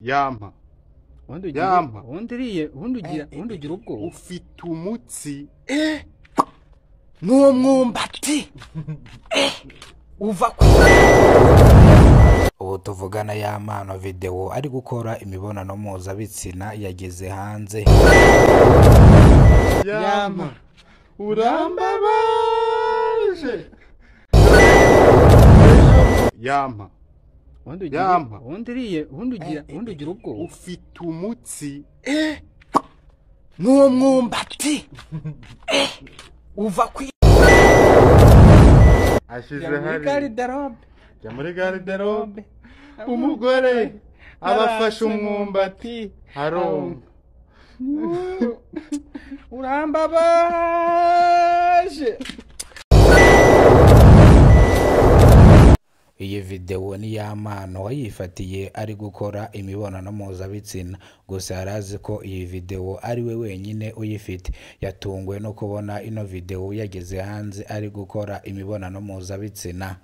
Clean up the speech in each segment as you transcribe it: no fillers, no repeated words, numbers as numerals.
Yampa. Yampa. Undi ugira ubwo. Ufite umutsi. Nuwo mwumbati. Uva ku. Ubu tuvugana y'amano video ari gukora imibonano mpuzabitsina yageze hanze. Yampa. Urambabaje. Yampa. Undi ugira ubwo. Ufite umutsi. Nuwo mwumbati. Uva ku. Ashize hari. Jya muri garderobe. Umugore abafashe umwumbati haronka. Urambabaje. Iyi video ni y'amano wayifatiye ari gukora imibonano mpuzabitsina, gusa yarazi ko iyi video ari we wenyine uyifite. Yatungwe no kubona ino video yageze hanze ari gukora imibonano mpuzabitsina.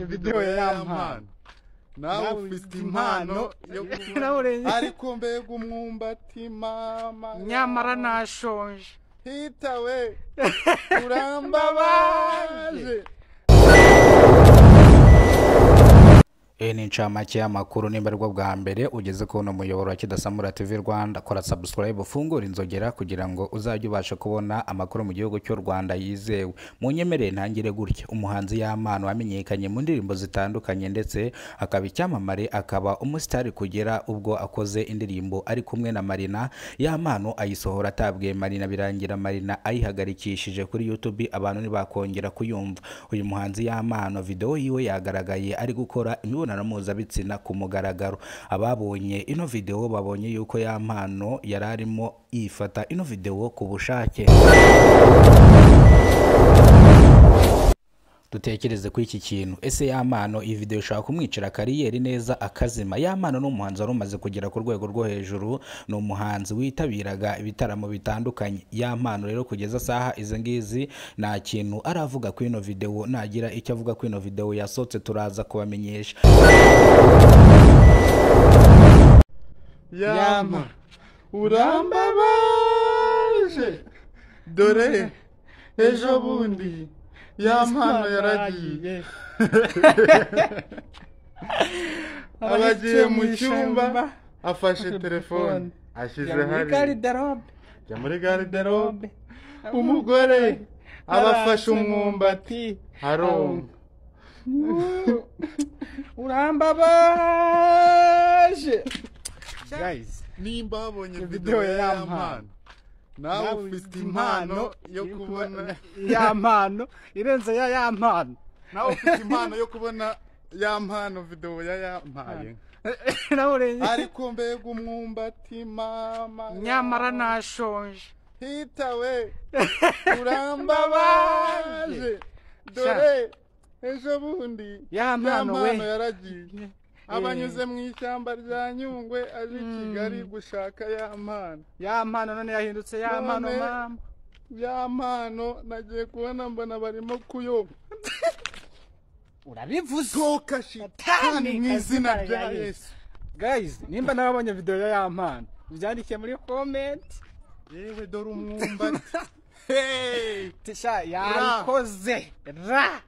Video y'amano. Nawe ufite impano yo ariko mbega umwumbati mama. Nyamara nashonje. Hita we. Urambabaje. Ni incamake y'amakuru nimba aribwo bwa mbere ugeze ku muyoboro wa Kidasamura TV Rwanda. Kora subscribe ufungura inzogera kugira ngo uzajye ubasha kubona amakuru mu gihugu cy'u Rwanda yizewe. Munyemerere ntangire gutya. Umuhanzi y'amano wamenyekanye mu ndirimbo zitandukanye ndetse akaba icyamamare, akaba umusitari kugera ubwo akoze indirimbo ari kumwe na Marina. Y'amano ayisohora atabwiye Marina, birangira Marina ayihagarikishije kuri YouTube, abantu ntibakongera kuyumva. Uyu muhanzi y'amano video yiwe yagaragaye ari gukora imibonano mpuzabitsina ku mugaragaro. Ababonye ino video babonye yuko y'amano yararimo yifata ino video ku bushake. Dutekereze ku iki kintu. Ese y'amano iyi video ishaka kumwicira kariyeri neza akazima? Y'amano no muhanzi arumaze kugera ku rwego rwo hejuru, no muhanzi witabiraga ibitaramo bitandukanye. Y'amano rero kugeza saha izo ngizi nta kintu aravuga ku ino video. Nagira icyo avuga ku ino video yasohotse turaza kubamenyesha. Yampa. Urambabaje. Dore ejo bundi y'amano yaragiye. Abagiye mu cyumba afashe telefone. Ashize hari. Jya muri garderobe. Umugore abafashe umwumbati haronka. Urambabaje. Guys, nimba babonye video y'amano. Nawe ufite impano yo kubona y'amano irenze ya y'amano. Nawe ufite impano yo kubona y'amano video ya yampaye. Ariko mbega umwumbati mama. Nyamara nashonje. Hita we. Urambabaje. Dore ejo bundi y'amano yaragiye. Abanyuze mu ishyamba rya Nyungwe aje Kigali gushaka y'amano. Y'amano none yahindutse y'amano mama. Y'amano nagiye kubona mbona barimo kuyoba. Urabivuze. Toka shitani mu izina rya Yesu. Guys, nimba nabonye video ya y'amano, byandike muri comment. Yewe dore umwumbati. Hey! Tisha yakoze. Ra.